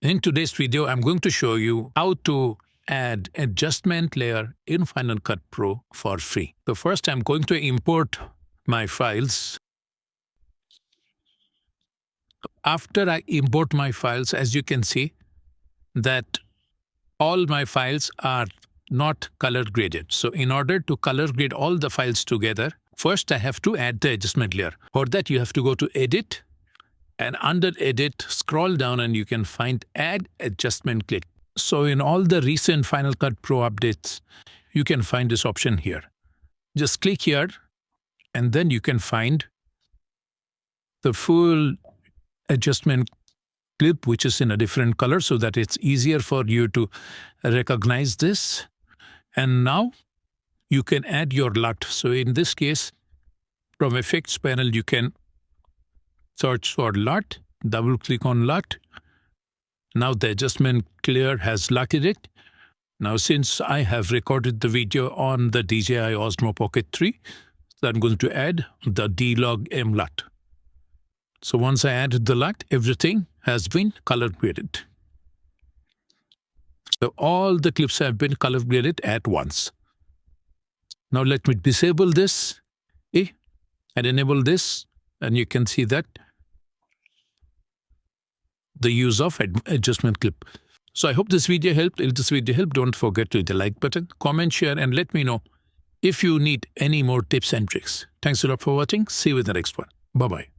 In today's video, I'm going to show you how to add adjustment layer in Final Cut Pro for free. So first, I'm going to import my files. After I import my files, as you can see that all my files are not color graded. So in order to color grade all the files together, first I have to add the adjustment layer. For that, you have to go to Edit, and under Edit, scroll down and you can find Add Adjustment Clip. So in all the recent Final Cut Pro updates, you can find this option here. Just click here, and then you can find the full adjustment clip, which is in a different color, so that it's easier for you to recognize this. And now you can add your LUT. So in this case, from Effects panel, you can search for LUT, double click on LUT. Now the adjustment layer has LUT in it. Now since I have recorded the video on the DJI Osmo Pocket 3, so I'm going to add the D-Log M LUT. So once I added the LUT, everything has been color graded. So all the clips have been color graded at once. Now let me disable this and enable this, and you can see that the use of adjustment clip. So I hope this video helped. If this video helped, don't forget to hit the like button, comment, share, and let me know if you need any more tips and tricks. Thanks a lot for watching. See you in the next one. Bye-bye.